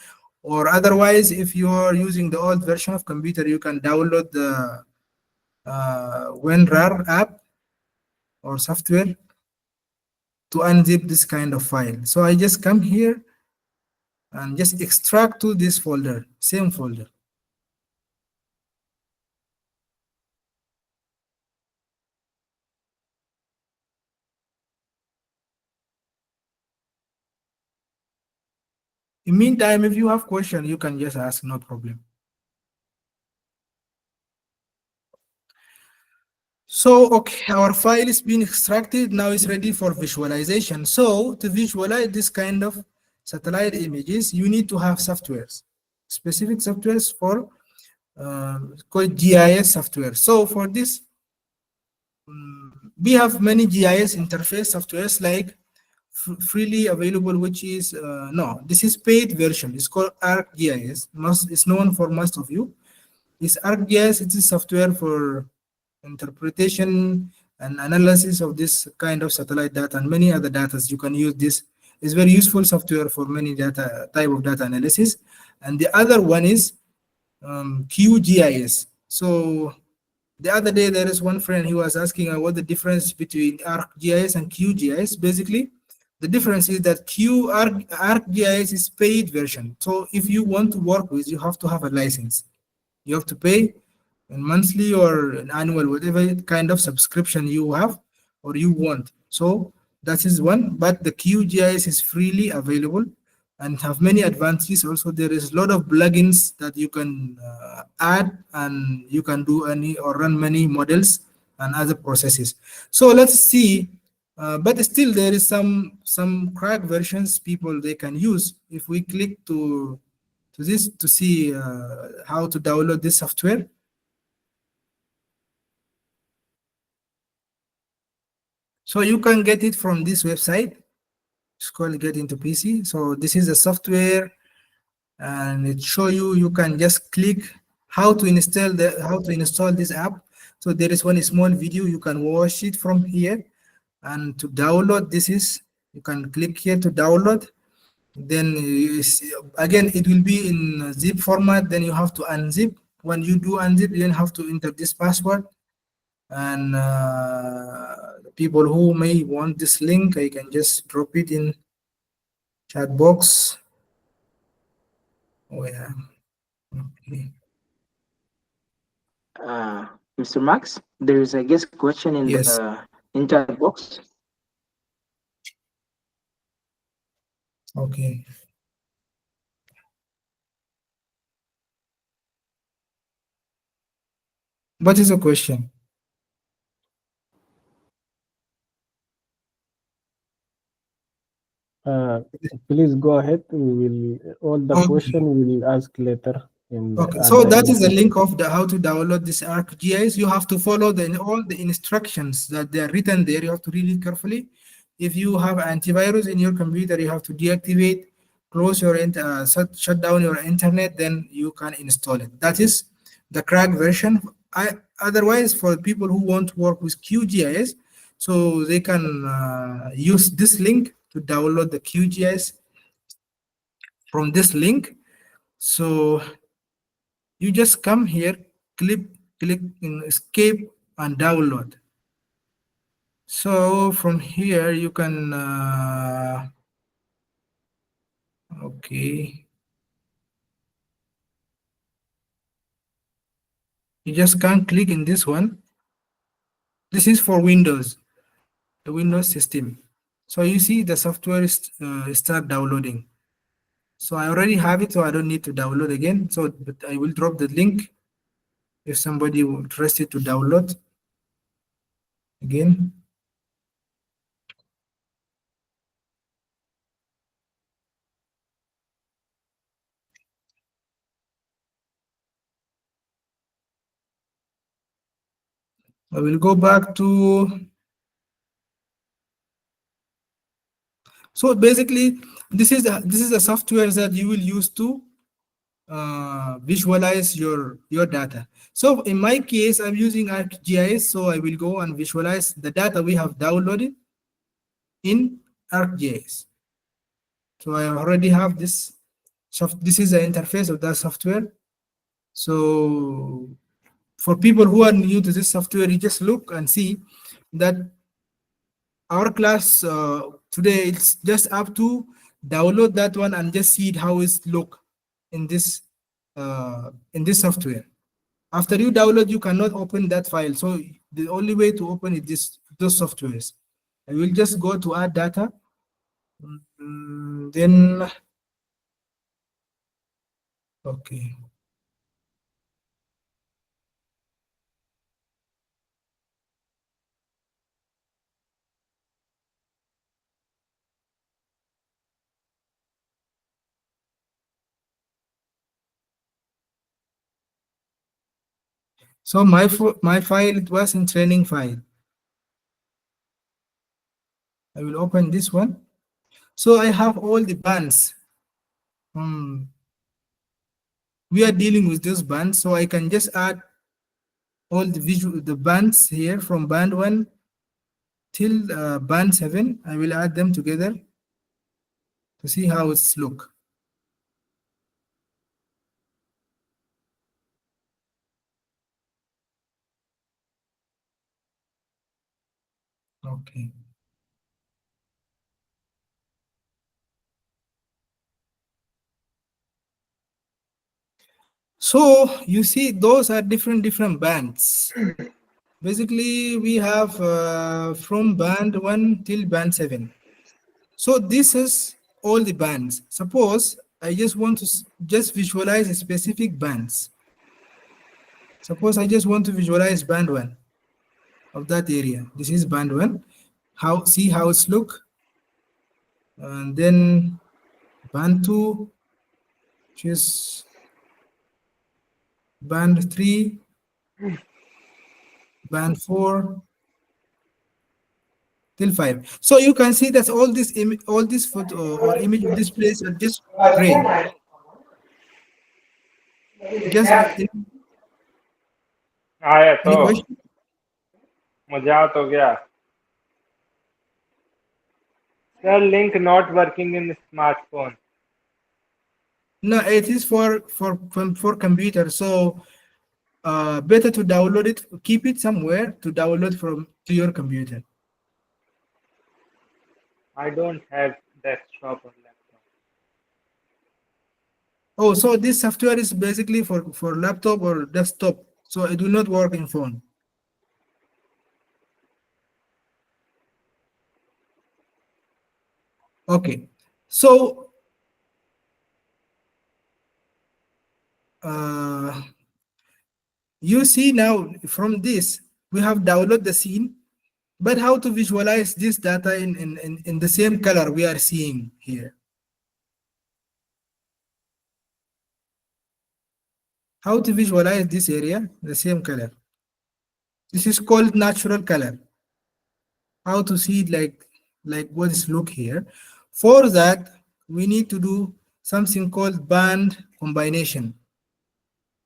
Or otherwise, if you are using the old version of computer, you can download the WinRAR app or software to unzip this kind of file. So I just come here and just extract to this folder, same folder. In the meantime, if you have questions, you can just ask, no problem. So, okay, our file is being extracted. Now it's ready for visualization. So to visualize this kind of satellite images, you need to have softwares, specific softwares for called GIS software. So for this, we have many GIS interface softwares like freely available, which is no, this is paid version. It's called ArcGIS. It's known for most of you. It's ArcGIS. It is software for interpretation and analysis of this kind of satellite data and many other data. You can use this. It's very useful software for many data type of data analysis. And the other one is QGIS. So the other day there is one friend who was asking what the difference between ArcGIS and QGIS. Basically, the difference is that ArcGIS is paid version. So if you want to work with, you have to have a license. You have to pay in monthly or an annual, whatever kind of subscription you have or you want. So that is one, but the QGIS is freely available and have many advantages. Also, there is a lot of plugins that you can add, and you can do any or run many models and other processes. So let's see, but still there is some crack versions people they can use. If we click to this to see how to download this software. So you can get it from this website. It's called Get Into PC. So this is a software, and it show you can just click how to install this app. So there is one small video, you can watch it from here. And to download, you can click here to download. Then again, it will be in zip format. Then you have to unzip. When you do unzip, you then have to enter this password. And people who may want this link, I can just drop it in chat box. Oh yeah. Okay. Mr. Max, there is I guess question in Yes. the in chat box. Okay. What is the question? Please go ahead. We will all the Okay. question we will ask later. Okay, so that is the link of how to download this ArcGIS. You have to follow all the instructions that they are written there. You have to read it carefully. If you have antivirus in your computer, you have to deactivate, close your shut down your internet, then you can install it. That is the crack version. Otherwise, for people who want to work with QGIS, so they can use this link to download the QGIS from this link. So you just come here, click in escape and download. So from here you can Okay. You just can't click in this one. This is for Windows, the Windows system. So you see the software is start downloading. So I already have it, so I don't need to download again. So but I will drop the link if somebody interested to download again. I will go back to. So basically, this is a software that you will use to visualize your data. So in my case, I'm using ArcGIS, so I will go and visualize the data we have downloaded in ArcGIS. So I already have this. This is the interface of that software. So for people who are new to this software, you just look and see that our class today, it's just up to download that one and just see how it look in this software. After you download, you cannot open that file. So the only way to open it is those softwares. I will just go to add data. Then okay. So my file, it was in training file. I will open this one. So I have all the bands. We are dealing with those bands, so I can just add all the bands here from band 1 till band 7. I will add them together to see how it's look. Okay. So you see, those are different bands. Basically, we have from band 1 till band 7. So this is all the bands. Suppose I just want to just visualize a specific bands. Suppose I just want to visualize band 1 of that area. This is band 1. See how it's look. And then band 2, which is band 3, band 4 till 5. So you can see that all this photo or image of this place are just gray. Just आया any तो question? मजाक हो गया sir link not working in smartphone No, it is for computer. So better to download it, keep it somewhere to download to your computer. I don't have desktop or laptop. Oh, so this software is basically for laptop or desktop. So it will not work in phone. Okay, so you see now from this, we have downloaded the scene, but how to visualize this data in the same color we are seeing here? How to visualize this area, the same color? This is called natural color. How to see like what is look here? For that, we need to do something called band combination.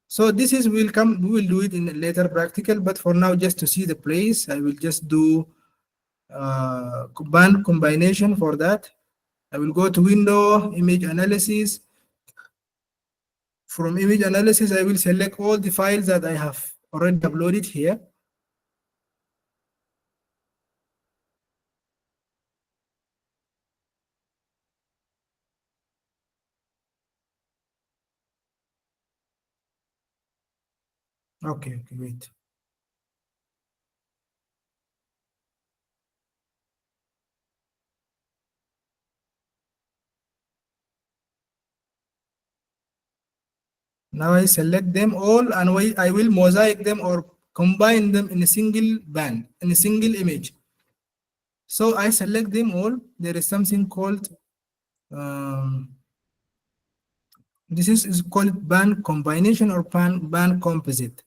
So this is we will do it in a later practical, but for now, just to see the place, I will just do band combination. For that, I will go to window, image analysis. From image analysis, I will select all the files that I have already uploaded here. Okay, wait. Now I select them all and I will mosaic them or combine them in a single band, in a single image. So I select them all. There is something called, this is called band combination or band composite.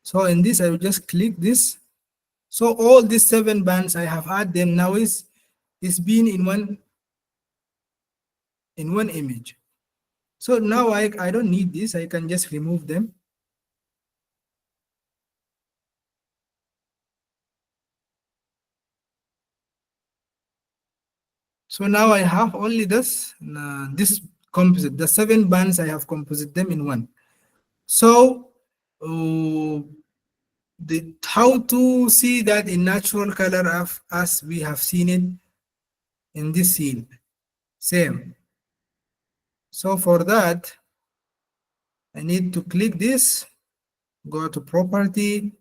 So in this, I will just click this. So all these 7 bands I have had them now is being in one image. So now I don't need this. I can just remove them. So now I have only this composite, the 7 bands I have composite them in one. So how to see that in natural color as we have seen it in this scene? Same. So for that, I need to click this, go to property.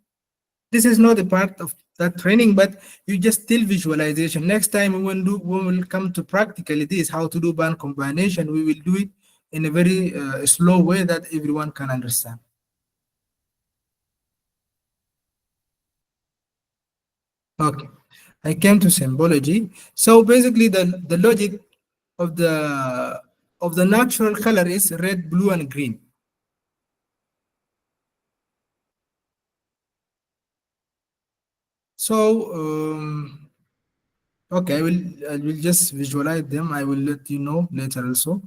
This is not a part of that training, but you just still visualization. Next time we will come to practically this, how to do band combination. We will do it in a very slow way that everyone can understand. Okay, I came to symbology. So basically the logic of the natural color is red, blue, and green. So okay, I will just visualize them. I will let you know later also.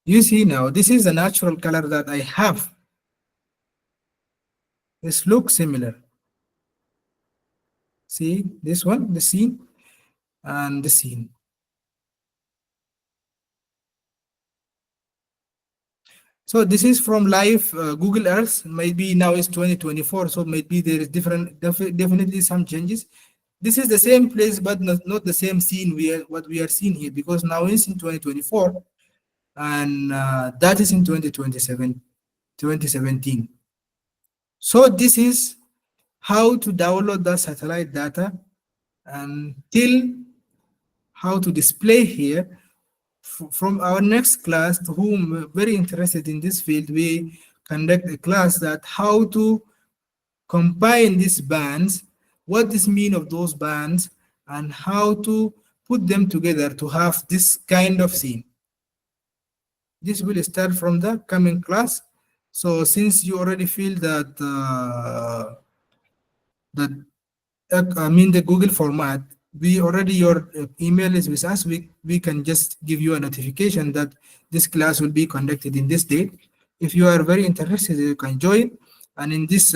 You see now, this is the natural color that I have. This looks similar. See this one, the scene and the scene. So this is from live Google Earth. Maybe now it's 2024, so maybe there is definitely some changes. This is the same place, but not the same scene what we are seeing here, because now it's in 2024, and that is in 2017. So this is how to download the satellite data and till how to display here. From our next class, to whom very interested in this field, we conduct a class that how to combine these bands, what this mean of those bands, and how to put them together to have this kind of scene. This will start from the coming class. So since you already feel that the Google format, your email is with us, we can just give you a notification that this class will be conducted in this date. If you are very interested, you can join, and in this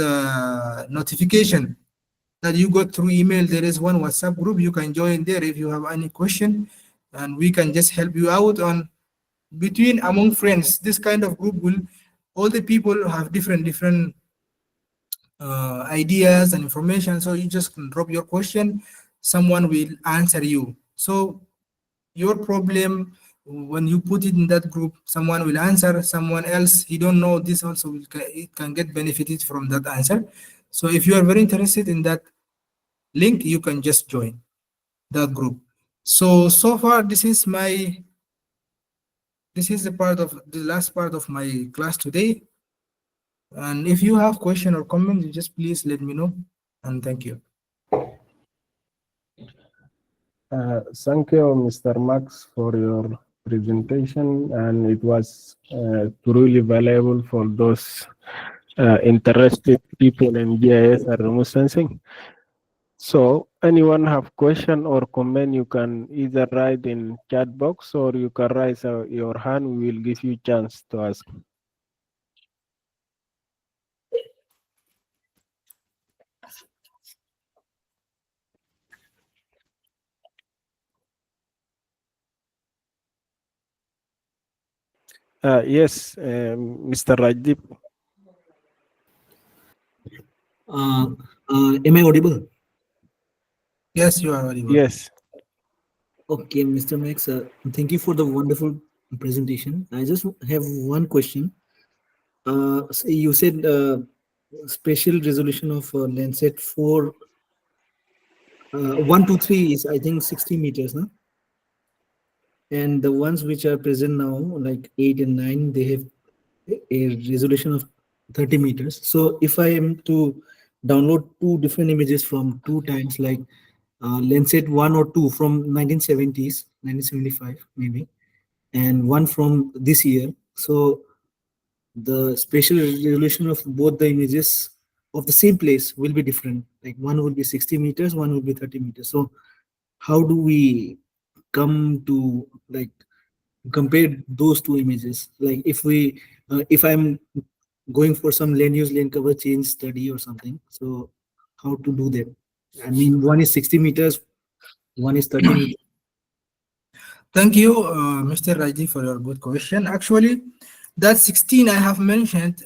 notification that you got through email, there is one WhatsApp group. You can join there if you have any question, and we can just help you out on among friends. This kind of group will, all the people have different ideas and information, so you just can drop your question, someone will answer you. So your problem, when you put it in that group, someone will answer, someone else he don't know this also it can get benefited from that answer. So if you are very interested in that link, you can just join that group. So far this is the last part of my class today. And if you have question or comment, you just please let me know, and thank you. Thank you, Mr. Max, for your presentation, and it was truly valuable for those interested people in GIS and remote sensing. So anyone have question or comment, you can either write in chat box or you can raise your hand. We will give you chance to ask. Yes, Mr. Rajdeep. Am I audible? Yes, you are audible. Yes. Okay, Mr. Max, thank you for the wonderful presentation. I just have one question. So you said spatial resolution of Landsat 4, 1 to 3 is I think 60 meters, huh? And the ones which are present now, like 8 and 9, they have a resolution of 30 meters. So if I am to download two different images from two times, like Landsat 1 or 2 from 1970s, 1975 maybe, and one from this year. So the spatial resolution of both the images of the same place will be different. Like one will be 60 meters, one will be 30 meters. So how do we come to like compare those two images? Like if I'm going for some land use land cover change study or something, so how to do that? I mean, one is 60 meters, one is 30 meters. Thank you, Mr. Raji, for your good question. Actually, that 16 I have mentioned,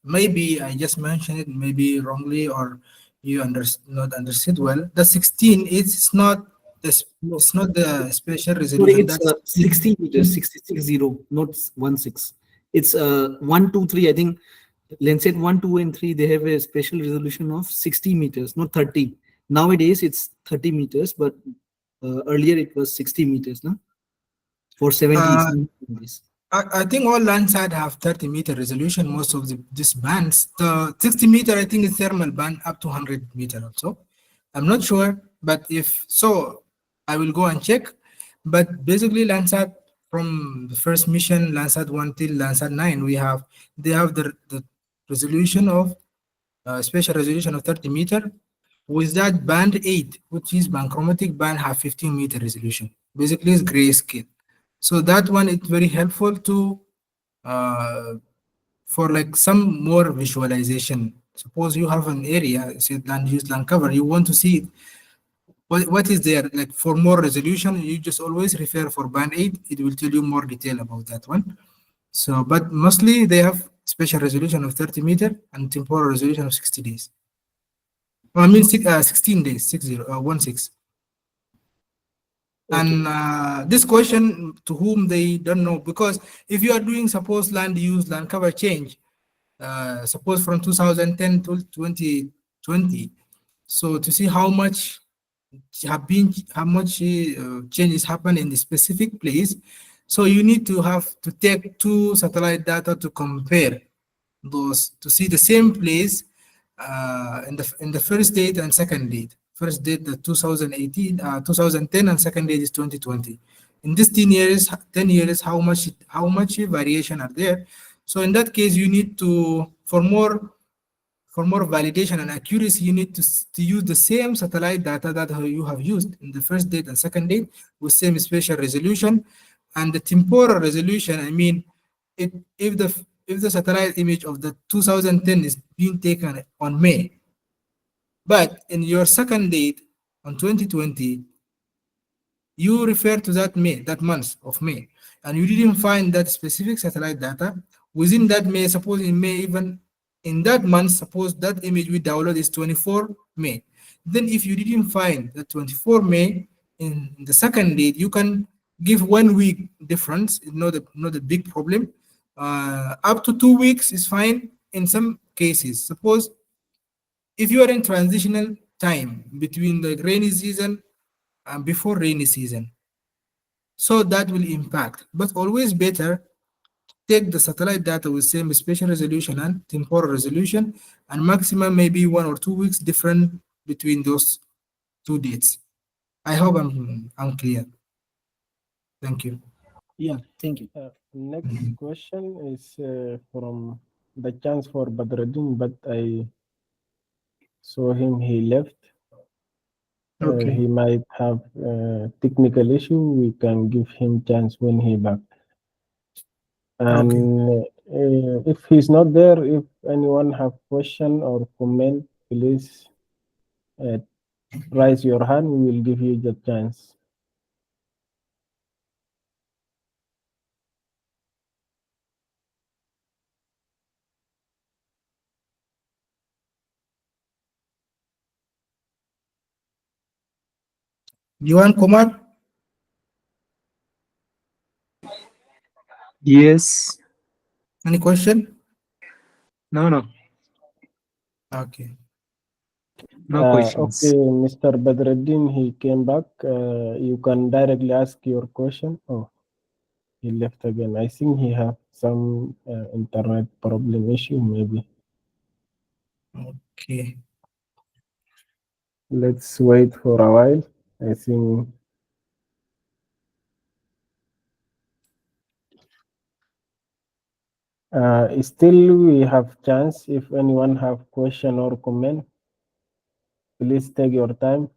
maybe I just mentioned it maybe wrongly or you not understood well. The 16 is not it's not the spatial Sorry, resolution. it's That's 60 meters, 660, not 16. It's 1, 2, 3. I think Landsat 1, 2, and 3, they have a special resolution of 60 meters, not 30. Nowadays, it's 30 meters, but earlier it was 60 meters, no? For 70s. I think all Landsat have 30-meter resolution. Most of these bands, the 60-meter, I think is thermal band up to 100-meter also. I'm not sure, but if so, I will go and check. But basically, Landsat from the first mission, Landsat 1 till Landsat 9, they have the resolution of spatial resolution of 30-meter. With that, band 8, which is banchromatic band, have 15-meter resolution. Basically, it's grayscale. So that one is very helpful to for like some more visualization. Suppose you have an area, say land use land cover, you want to see what is there. Like for more resolution, you just always refer for band 8. It will tell you more detail about that one. So, but mostly they have spatial resolution of 30-meter and temporal resolution of 60 days. I mean 16 days, 16. And this question to whom they don't know, because if you are doing suppose land use land cover change, suppose from 2010 to 2020, so to see how much changes happen in the specific place, so you need to have to take two satellite data to compare those to see the same place in the first date and second date. First date the 2018, 2010, and second date is 2020. In this 10 years, how much variation are there? So in that case, you need to for more validation and accuracy, you need to use the same satellite data that you have used in the first date and second date with same spatial resolution and the temporal resolution. I mean, if the satellite image of the 2010 is being taken on May, but in your second date on 2020, you refer to that month of May, and you didn't find that specific satellite data within that May. Suppose in May, even in that month, suppose that image we download is 24 May. Then if you didn't find the 24 May in the second date, you can give 1 week difference. It's not a big problem. Up to 2 weeks is fine in some cases. Suppose if you are in transitional time between the rainy season and before rainy season, so that will impact. But always better take the satellite data with same spatial resolution and temporal resolution, and maximum maybe 1 or 2 weeks different between those two dates. I hope I'm clear. Thank you. Yeah, thank you. Next question is from the chance for Badruddin, but I saw him, he left. Okay. He might have a technical issue. We can give him chance when he back. And if he's not there, if anyone have question or comment, please raise your hand. We will give you the chance. Yuan Kumar? Yes. Any question? No. Okay. No questions. Okay, Mr. Badruddin, he came back. You can directly ask your question. Oh, he left again. I think he have some internet problem issue, maybe. Okay. Let's wait for a while. I think. Still, we have chance. If anyone have question or comment, please take your time.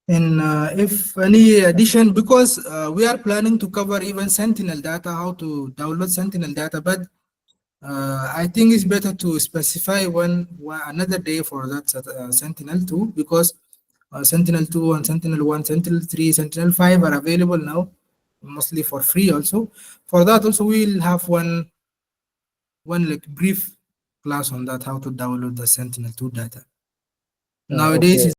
And if any addition, because we are planning to cover even Sentinel data, how to download Sentinel data, but I think it's better to specify another day for that Sentinel 2, because Sentinel 2 and Sentinel 1, Sentinel 3, Sentinel 5 are available now, mostly for free also. For that also, we'll have one like brief class on that, how to download the Sentinel 2 data. Nowadays, Okay.